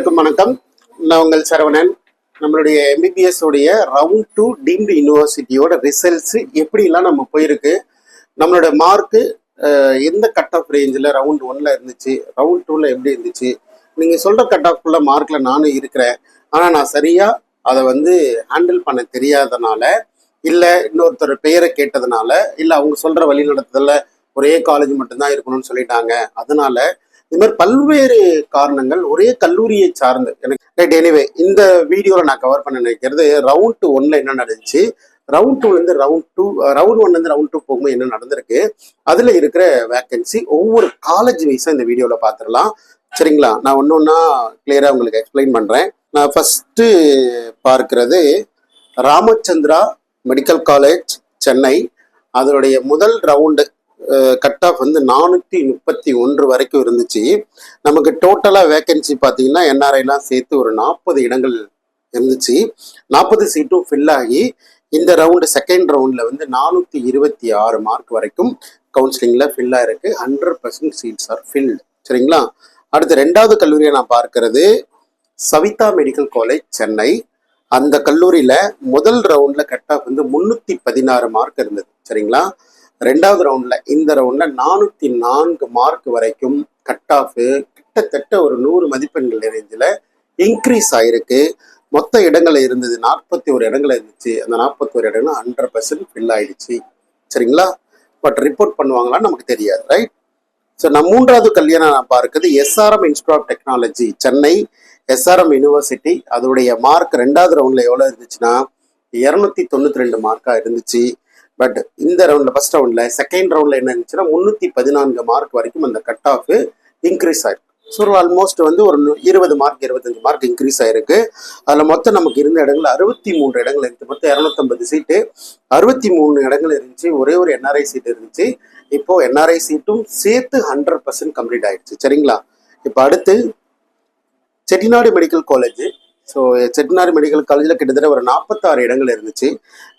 அனைவருக்கும் வணக்கம். நான் உங்கள் சரவணன். நம்மளுடைய எம்பிபிஎஸ் உடைய ரவுண்ட் 2 டீம்டு யூனிவர்சிட்டியோட ரிசல்ட்ஸ் எப்படிலாம் நம்ம போயிருக்கு, நம்மளோட மார்க்கு எந்த கட் ஆஃப் ரேஞ்சில் ரவுண்ட் 1ல் இருந்துச்சு, ரவுண்ட் 2ல் எப்படி இருந்துச்சு. நீங்கள் சொல்கிற கட் ஆஃப்குள்ள மார்க்கில் நானும் இருக்கிறேன். ஆனால் நான் சரியாக அதை ஹேண்டில் பண்ண தெரியாதனால, இல்லை இன்னொருத்தர் பெயரை கேட்டதுனால, இல்லை அவங்க சொல்கிற வழி நடத்துதலில் ஒரே காலேஜ் மட்டும்தான் இருக்கணும்னு சொல்லிட்டாங்க. அதனால இது மாதிரி பல்வேறு காரணங்கள் ஒரே கல்லூரியை சார்ந்து எனக்கு ரைட். எனிவே இந்த வீடியோவில் நான் கவர் பண்ண நினைக்கிறது ரவுண்ட் 1ல் என்ன நடந்துச்சு, ரவுண்ட் 2லேருந்து ரவுண்ட் 1லேருந்து ரவுண்ட் 2 போகும்போது என்ன நடந்திருக்கு, அதில் இருக்கிற வேக்கன்சி ஒவ்வொரு காலேஜ் வைஸாக இந்த வீடியோவில் பார்த்துடலாம். சரிங்களா? நான் ஒன்று ஒன்றா கிளியராக உங்களுக்கு எக்ஸ்பிளைன் பண்ணுறேன். நான் ஃபஸ்ட்டு பார்க்கிறது ராமச்சந்திரா மெடிக்கல் காலேஜ் சென்னை. அதனுடைய முதல் ரவுண்டு கட் ஆஃப் 431 வரைக்கும் இருந்துச்சு. நமக்கு டோட்டலாக வேக்கன்சி பார்த்தீங்கன்னா என்ஆர்ஐலாம் சேர்த்து ஒரு 40 இடங்கள் இருந்துச்சு. 40 சீட்டும் ஃபில் ஆகி இந்த ரவுண்டு செகண்ட் ரவுண்டில் 426 மார்க் வரைக்கும் கவுன்சிலிங்கில் ஃபில் ஆகிருக்கு. 100% சீட்ஸ் ஆர் ஃபில்டு. சரிங்களா? அடுத்து ரெண்டாவது கல்லூரியை நான் பார்க்கறது சவிதா மெடிக்கல் காலேஜ் சென்னை. அந்த கல்லூரியில் முதல் ரவுண்டில் கட் ஆஃப் 316 மார்க் இருந்தது. சரிங்களா? ரெண்டாவது ரவுண்டில் இந்த ரவுண்டில் 404 மார்க் வரைக்கும் கட் ஆஃப் கிட்டத்தட்ட ஒரு 100 மதிப்பெண்கள் ரேஞ்சில் இன்க்ரீஸ் ஆகிருக்கு. மொத்த இடங்கள் இருந்தது 41 இடங்கள் இருந்துச்சு. அந்த 41 இடங்களும் 100% ஃபில் ஆயிடுச்சு. சரிங்களா? பட் ரிப்போர்ட் பண்ணுவாங்களான்னு நமக்கு தெரியாது. ரைட். ஸோ நான் மூன்றாவது கல்யாணம் நான் பார்க்குறது SRM institute of technology Chennai, SRM university. அதோடைய மார்க் ரெண்டாவது ரவுண்டில் எவ்வளோ இருந்துச்சுன்னா 292 மார்க்காக இருந்துச்சு. பட் இந்த ரவுண்டில் ஃபர்ஸ்ட் ரவுண்டில் செகண்ட் ரவுண்டில் என்ன இருந்துச்சுன்னா 314 மார்க் வரைக்கும் அந்த கட் ஆஃப் இன்க்ரீஸ் ஆயிருக்கு. ஸோ ஆல்மோஸ்ட் ஒரு 20 மார்க் 25 மார்க் இன்க்ரீஸ் ஆயிருக்கு. அதில் மொத்தம் நமக்கு இருந்த இடங்கள் 63 இடங்கள் இருந்துச்சு. மொத்தம் 250 சீட்டு, 63 இடங்கள் இருந்துச்சு. ஒரே ஒரு என்ஆர்ஐ சீட் இருந்துச்சு. இப்போ என்ஆர்ஐ சீட்டும் சேர்த்து 100% கம்ப்ளீட் ஆயிடுச்சு. சரிங்களா? இப்போ அடுத்து Chettinad medical college. So Chettinad medical காலேஜில் கிட்டத்தட்ட ஒரு 46 இடங்கள் இருந்துச்சு.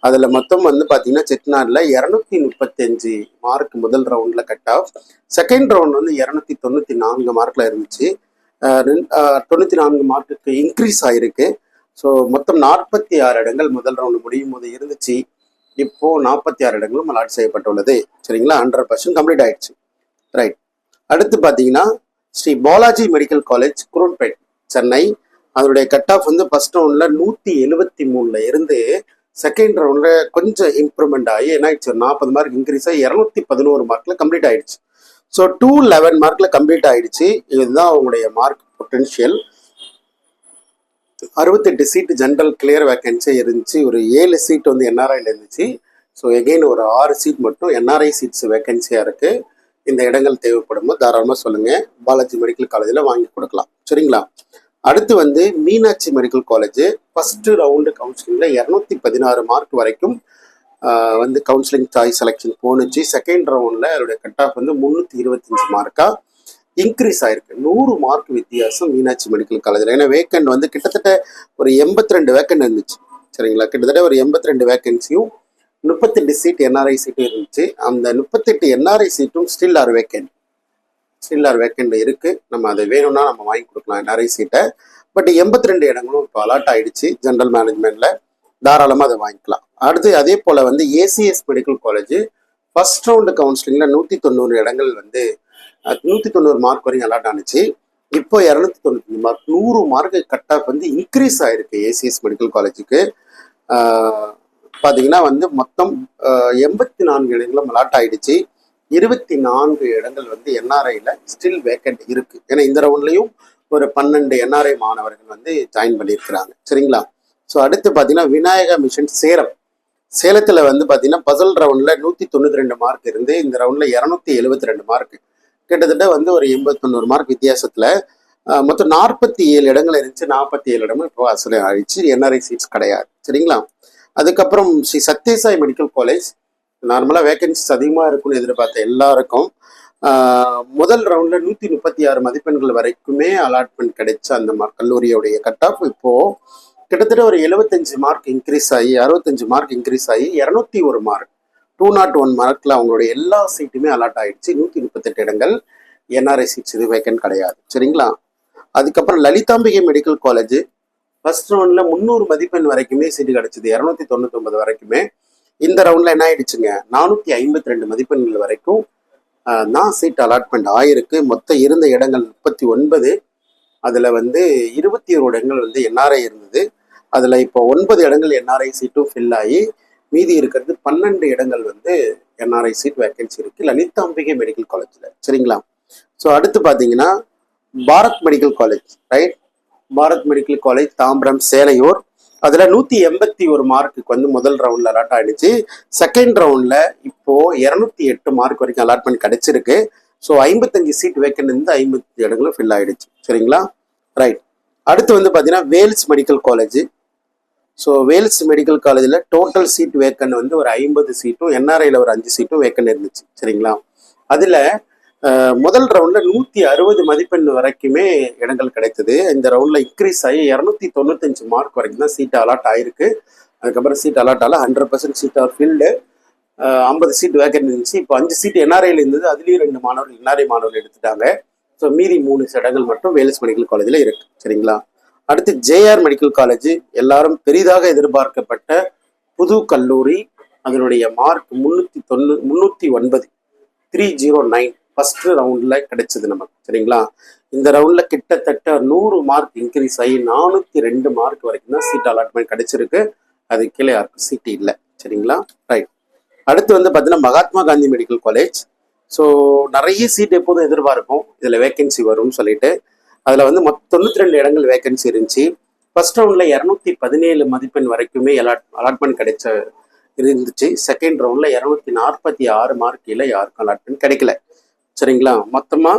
அதில் மொத்தம் பார்த்தீங்கன்னா செட்டிநாடில் 235 மார்க் முதல் ரவுண்டில் கட் ஆஃப். செகண்ட் ரவுண்ட் 294 மார்க்கில் இருந்துச்சு. 94 மார்க்குக்கு இன்க்ரீஸ் ஆகிருக்கு. ஸோ மொத்தம் 46 இடங்கள் முதல் ரவுண்டு முடியும் போது இருந்துச்சு. இப்போது 46 இடங்களும் அலாட் செய்யப்பட்டுள்ளது. சரிங்களா? 100% கம்ப்ளீட் ஆயிடுச்சு. ரைட். அடுத்து பார்த்தீங்கன்னா ஸ்ரீ பாலாஜி மெடிக்கல் காலேஜ் குரோன்பேட் சென்னை. அதனுடைய கட் ஆஃப் ஃபர்ஸ்ட் ரவுண்டில் 173 இருந்து செகண்ட் ரவுண்டில் கொஞ்சம் இம்ப்ரூவ்மெண்ட் ஆகி என்ன ஆயிடுச்சு, 40 மார்க் இன்க்ரீஸ் ஆகி 211 மார்க்கில் கம்ப்ளீட் ஆயிடுச்சு. ஸோ 211 மார்க்கில் கம்ப்ளீட் ஆயிடுச்சு. இதுதான் அவங்களுடைய மார்க் பொட்டென்ஷியல். 68 சீட்டு ஜென்ரல் கிளியர் வேக்கன்சி இருந்துச்சு. ஒரு 7 சீட் என்ஆர்ஐயில் இருந்துச்சு. ஸோ எகெயின் ஒரு 6 சீட் மட்டும் என்ஆர்ஐ சீட்ஸ் வேக்கன்சியாக இருக்குது. இந்த இடங்கள் தேவைப்படும் போது தாராளமாக சொல்லுங்கள், பாலாஜி மெடிக்கல் காலேஜில் வாங்கி கொடுக்கலாம். சரிங்களா? அடுத்து Meenakshi medical college first round கவுன்சிலிங்கில் 216 மார்க் வரைக்கும் கவுன்சிலிங் சாய்ஸ் செலெக்ஷன் போணுச்சு. செகண்ட் ரவுண்டில் அதோடைய கட் ஆஃப் 325 மார்க்காக இன்க்ரீஸ் ஆயிருக்கு. 100 மார்க் வித்தியாசம் மீனாட்சி மெடிக்கல் காலேஜில். ஏன்னா வேக்கண்ட் கிட்டத்தட்ட ஒரு 82 வேக்கண்ட் இருந்துச்சு. சரிங்களா? கிட்டத்தட்ட ஒரு 82 வேக்கன்சியும் 38 சீட் என்ஆர்ஐ சீட்டும் இருந்துச்சு. அந்த 38 என்ஆர்ஐ சீட்டும் ஸ்டில் ஆர் வேக்கண்ட் இருக்கு. நம்ம அதை வேணும்னா நம்ம வாங்கி கொடுக்கலாம் என்ஆர்ஐ சீட்டை. பட் 82 இடங்களும் இப்போ அலாட் ஆயிடுச்சு ஜென்ரல் மேனேஜ்மெண்ட்ல. தாராளமாக அதை வாங்கிக்கலாம். அடுத்து அதே போல ACS medical college first round கவுன்சிலிங்ல 190 இடங்கள் 190 மார்க் வரைக்கும் அலாட் ஆனிச்சு. இப்போ 295 mark, 100 mark cut off increase ஆயிருக்கு ஏசிஎஸ் மெடிக்கல் காலேஜுக்கு. பார்த்தீங்கன்னா மொத்தம் 84 இடங்களும் அலாட் ஆயிடுச்சு. 24 இடங்கள் என்ஆர்ஐல ஸ்டில் வேக்கண்ட் இருக்கு. ஏன்னா இந்த ரவுண்ட்லையும் ஒரு 12 என்ஆர்ஐ மாணவர்கள் ஜாயின் பண்ணியிருக்கிறாங்க. சரிங்களா? ஸோ அடுத்து பார்த்தீங்கன்னா விநாயகா மிஷன் சேலத்தில் பார்த்தீங்கன்னா பசல் ரவுண்டில் 192 மார்க் இருந்து இந்த ரவுண்டில் 272 மார்க், கிட்டத்தட்ட ஒரு 81 மார்க் வித்தியாசத்தில் மொத்தம் 47 இடங்கள் இருந்துச்சு. 47 இடமும் இப்போ அசல் ஆயிடுச்சு. என்ஆர்ஐ சீட்ஸ் கிடையாது. சரிங்களா? அதுக்கப்புறம் ஸ்ரீ சத்யசாய் மெடிக்கல் காலேஜ் நார்மலாக வேகன்சிஸ் அதிகமாக இருக்கும்னு எதிர்பார்த்த எல்லாருக்கும் முதல் ரவுண்டில் 136 மதிப்பெண்கள் வரைக்குமே அலாட்மெண்ட் கிடைச்ச அந்த கல்லூரியோடைய கட் ஆஃப் இப்போது கிட்டத்தட்ட ஒரு 75 மார்க் இன்க்ரீஸ் ஆகி 65 மார்க் இன்க்ரீஸ் ஆகி 201 மார்க் 201 மார்க்கில் அவங்களுடைய எல்லா சீட்டுமே அலாட் ஆயிடுச்சு. 138 இடங்கள் என்ஆர்ஐ சீட்ஸ் இது வேக்கன்ட் கிடையாது. சரிங்களா? அதுக்கப்புறம் லலிதாம்பிகை மெடிக்கல் காலேஜ் ஃபர்ஸ்ட் ரவுண்ட்ல 300 மதிப்பெண் வரைக்குமே சீட்டு கிடைச்சது, 299 வரைக்குமே. இந்த ரவுண்ட்ல என்ன ஆயிடுச்சுங்க, 452 மதிப்பெண்கள் வரைக்கும் தான் சீட் அலாட்மெண்ட் ஆயிருக்கு. மொத்தம் இருந்த இடங்கள் 39. அதுல வந்து 21 இடங்கள் வந்து என்ஆர்ஐ இருந்தது. அதுல இப்போ 9 இடங்கள் என்ஆர்ஐ சீட்டும் ஃபில் ஆகி மீதி இருக்கிறது 12 இடங்கள் வந்து என்ஆர்ஐ சீட் வேகன்சி இருக்கு லலிதாம்பிகை மெடிக்கல் காலேஜ்ல. சரிங்களா? ஸோ அடுத்து பார்த்தீங்கன்னா Bharat medical college, right? Bharat medical college Tambaram Selaiyur. அதுல 181 மார்க்குக்கு வந்து முதல் ரவுண்ட்ல அலாட் ஆயிடுச்சு. செகண்ட் ரவுண்ட்ல இப்போ 208 மார்க் வரைக்கும் அலாட்மெண்ட் கிடைச்சிருக்கு. ஸோ 55 சீட் வேக்கன்ட் இருந்து 50 இடங்களும் ஃபில் ஆயிடுச்சு. சரிங்களா? ரைட். அடுத்து வந்து பார்த்தீங்கன்னா Vels medical college. So Vels medical காலேஜில் டோட்டல் சீட் வேக்கன்ட் வந்து ஒரு 50 சீட்டும் என்ஆர்ஐயில் ஒரு 5 சீட்டும் வேக்கன்ட் இருந்துச்சு. சரிங்களா? அதில் முதல் ரவுண்ட்ல 160 மதிப்பெண் வரைக்குமே இடங்கள் கிடைத்தது. இந்த ரவுண்ட்ல இன்க்ரீஸ் ஆகி 295 மார்க் வரைக்கும் தான் சீட் அலாட் ஆயிருக்கு. அதுக்கப்புறம் சீட் அலாட் ஆகல, 100% seat are filled. 50 seat vacant இருந்துச்சு. இப்போ 5 சீட் என்ஆர்ஐல இருந்தது, அதுலேயும் 2 மாணவர்கள் என்ஆர்ஐ மாணவர்கள் எடுத்துட்டாங்க. ஸோ மீதி 3 இடங்கள் மட்டும் வேல்ஸ் மெடிக்கல் காலேஜில் இருக்கு. சரிங்களா? அடுத்து ஜேஆர் மெடிக்கல் காலேஜ், எல்லாரும் பெரிதாக எதிர்பார்க்கப்பட்ட புது கல்லூரி. அதனுடைய மார்க் 309 309 ஃபர்ஸ்ட் ரவுண்ட்ல கிடைச்சது நமக்கு. சரிங்களா? இந்த ரவுண்ட்ல கிட்டத்தட்ட 100 மார்க் இன்க்ரீஸ் ஆகி 402 மார்க் வரைக்கும் தான் சீட் அலாட்மெண்ட் கிடைச்சிருக்கு. அது கீழே யாருக்கும் சீட் இல்லை. சரிங்களா? ரைட். அடுத்து வந்து பார்த்தீங்கன்னா Mahatma Gandhi medical college. So நிறைய சீட் எப்போதும் எதிர்பார்க்கும் இதில் வேகன்சி வரும்னு சொல்லிட்டு அதில் வந்து மொத்தம் 92 இடங்கள் வேகன்சி இருந்துச்சு. ஃபர்ஸ்ட் ரவுண்ட்ல 217 மதிப்பெண் வரைக்குமே அலாட்மெண்ட் கிடைச்ச இருந்துச்சு. செகண்ட் ரவுண்ட்ல 246 மார்க் கீழே யாருக்கும் அலாட்மெண்ட் கிடைக்கல. சரிங்களா? மொத்தமா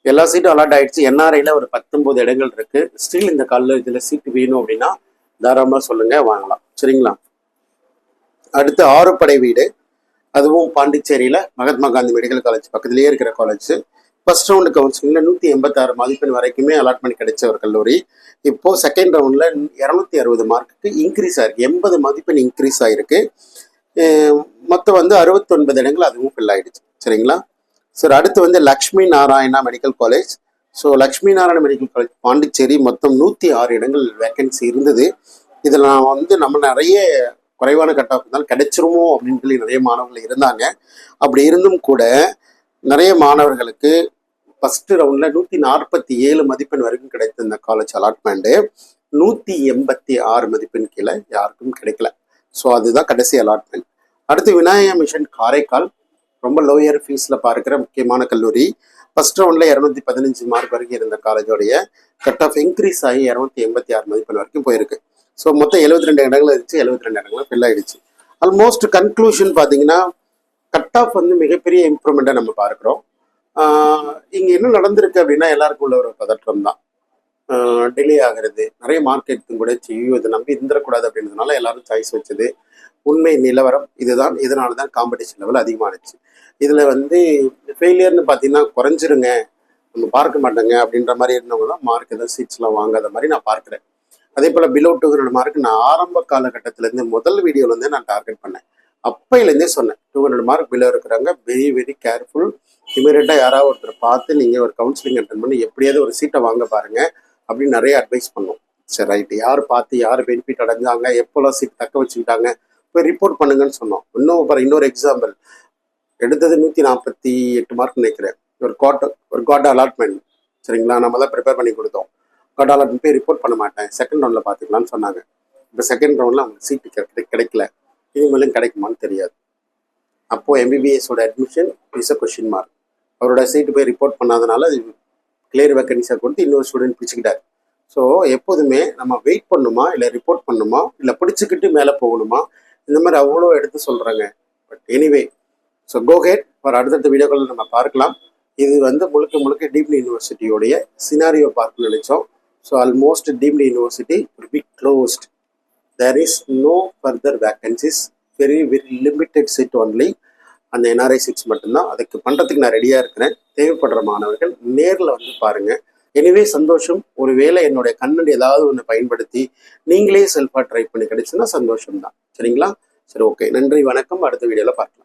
எல்லா சீட்டும் அலாட் ஆயிடுச்சு. என்ஆர்ஐல ஒரு 19 இடங்கள் இருக்கு. ஸ்டில் இந்த காலேஜில் சீட்டு வேணும் அப்படின்னா தாராளமாக சொல்லுங்க, வாங்கலாம். சரிங்களா? அடுத்து ஆறுபடை வீடு, அதுவும் பாண்டிச்சேரியில மகாத்மா காந்தி மெடிக்கல் காலேஜ் பக்கத்திலேயே இருக்கிற காலேஜ். ஃபர்ஸ்ட் ரவுண்டு கவுன்சிலிங்ல 186 மதிப்பெண் வரைக்குமே அலாட்மெண்ட் கிடைச்ச ஒரு கல்லூரி. இப்போ செகண்ட் ரவுண்ட்ல 260 மார்க்குக்கு இன்க்ரீஸ் ஆயிருக்கு, 80 மதிப்பெண் இன்க்ரீஸ் ஆயிருக்கு. மொத்தம் வந்து 69 இடங்கள் அதுவும் ஃபில் ஆயிடுச்சு. சரிங்களா? சார் அடுத்து வந்து Lakshmi Narayana medical college. So Lakshmi Narayana medical college Pondicherry, மொத்தம் 106 இடங்கள் வேக்கன்சி இருந்தது. இதில் நான் வந்து நம்ம நிறைய குறைவான கட் ஆஃப் இருந்தாலும் கிடைச்சிருமோ அப்படின்னு சொல்லி நிறைய மாணவர்கள் இருந்தாங்க. அப்படி இருந்தும் கூட நிறைய மாணவர்களுக்கு ஃபர்ஸ்ட் ரவுண்ட்ல 147 மதிப்பெண் வரைக்கும் கிடைத்த இந்த காலேஜ் அலாட்மெண்ட்டு 186 மதிப்பெண் கீழே யாருக்கும் கிடைக்கல. ஸோ அதுதான் கடைசி அலாட்மெண்ட். அடுத்து விநாயகா மிஷன் காரைக்கால், ரொம்ப லோயர் ஃபீஸ்ல பார்க்குற முக்கியமான கல்லூரி. ஃபர்ஸ்ட் ரவுண்ட்ல 215 மார்க் வரைக்கும் இருந்த காலேஜோடைய கட் ஆஃப் இன்க்ரீஸ் ஆகி 286 மதிப்பெண் வரைக்கும் போயிருக்கு. ஸோ மொத்தம் 72 இடங்கள் இருந்துச்சு, 72 இடங்களும் ஃபில் ஆயிடுச்சு. ஆல்மோஸ்ட் கன்க்ளூஷன் பார்த்தீங்கன்னா கட் ஆஃப் வந்து மிகப்பெரிய இம்ப்ரூவ்மெண்ட்டை நம்ம பார்க்குறோம். இங்கே என்ன நடந்திருக்கு அப்படின்னா எல்லாருக்கும் உள்ள ஒரு பதற்றம் தான். டிலே ஆகிறது, நிறைய மார்க் எடுத்தும் கூட செய்யும், இதை நம்பி இருந்துடக்கூடாது அப்படின்றதுனால எல்லாரும் சாய்ஸ் வச்சது. உண்மை நிலவரம் இதுதான். இதனால தான் காம்படிஷன் லெவல் அதிகமாகிடுச்சு. இதில் வந்து ஃபெயிலியர்னு பார்த்தீங்கன்னா குறைஞ்சிருங்க, நம்ம பார்க்க மாட்டோங்க அப்படின்ற மாதிரி இருந்தவங்க தான் மார்க் எதாவது சீட்ஸ்லாம் வாங்காத மாதிரி நான் பார்க்குறேன். அதே போல் பிலோ 200 மார்க் நான் ஆரம்ப காலகட்டத்திலேருந்து முதல் வீடியோலேருந்தே நான் டார்கெட் பண்ணேன். அப்பையிலேருந்தே சொன்னேன் 200 மார்க் பிலோ இருக்கிறாங்க, வெரி வெரி கேர்ஃபுல். இமீடியட்டாக யாராவது ஒருத்தர் பார்த்து நீங்கள் ஒரு கவுன்சிலிங் அட்டன் பண்ணி எப்படியாவது ஒரு சீட்டை வாங்க பாருங்க அப்படின்னு நிறைய அட்வைஸ் பண்ணோம். சரி ரைட்டு, யார் பார்த்து யார் பெனிஃபிட் அடைஞ்சாங்க, எப்போல்லாம் சீட் தக்க வச்சுக்கிட்டாங்க போய் ரிப்போர்ட் பண்ணுங்கன்னு சொன்னோம். இன்னொரு எக்ஸாம்பிள் எடுத்தது 148 மார்க் நினைக்கிறேன். ஒரு குவார்ட்டர் அலாட்மெண்ட். சரிங்களா? நம்ம தான் ப்ரிப்பேர் பண்ணி கொடுத்தோம். குவார்ட்டர் அலாட்மெண்ட் போய் ரிப்போர்ட் பண்ண மாட்டேன், செகண்ட் ரவுண்டில் பார்த்துக்கலான்னு சொன்னாங்க. இப்போ செகண்ட் ரவுண்டில் அவங்களுக்கு சீட்டு கிடைக்கல, இனிமேலும் கிடைக்குமான்னு தெரியாது. அப்போது எம்பிபிஎஸோட admission is a question mark. அவரோட சீட்டு போய் ரிப்போர்ட் பண்ணாதனால கிளியர் வேக்கன்சியாக கொடுத்து இன்னொரு ஸ்டூடெண்ட் பிடிச்சிக்கிட்டார். ஸோ எப்போதுமே நம்ம வெயிட் பண்ணுமா, இல்லை ரிப்போர்ட் பண்ணுமா, இல்லை பிடிச்சிக்கிட்டு மேலே போகணுமா, இந்த மாதிரி அவ்வளோ எடுத்து சொல்கிறாங்க. But anyway, so go ahead for அடுத்தடுத்த வீடியோக்களில் நம்ம பார்க்கலாம். இது வந்து முழுக்க டீம்டு யூனிவர்சிட்டியோடைய சினாரியோ பார்க்க நினைச்சோம். So almost deemed university will be closed. There is no further vacancies, very very limited seat only. அந்த என்ஆர்ஐ சீட்ஸ் மட்டும்தான். அதுக்கு பண்ணுறதுக்கு நான் ரெடியாக இருக்கிறேன். தேவைப்படுற மாணவர்கள் நேரில் வந்து பாருங்கள். எனிவே சந்தோஷம். ஒருவேளை என்னுடைய கண்ணன் ஏதாவது ஒன்று பயன்படுத்தி நீங்களே செல்ஃபாக ட்ரை பண்ணி கிடைச்சுன்னா சந்தோஷம் தான். சரிங்களா? சரி, ஓகே, நன்றி, வணக்கம். அடுத்த வீடியோவில் பார்க்கலாம்.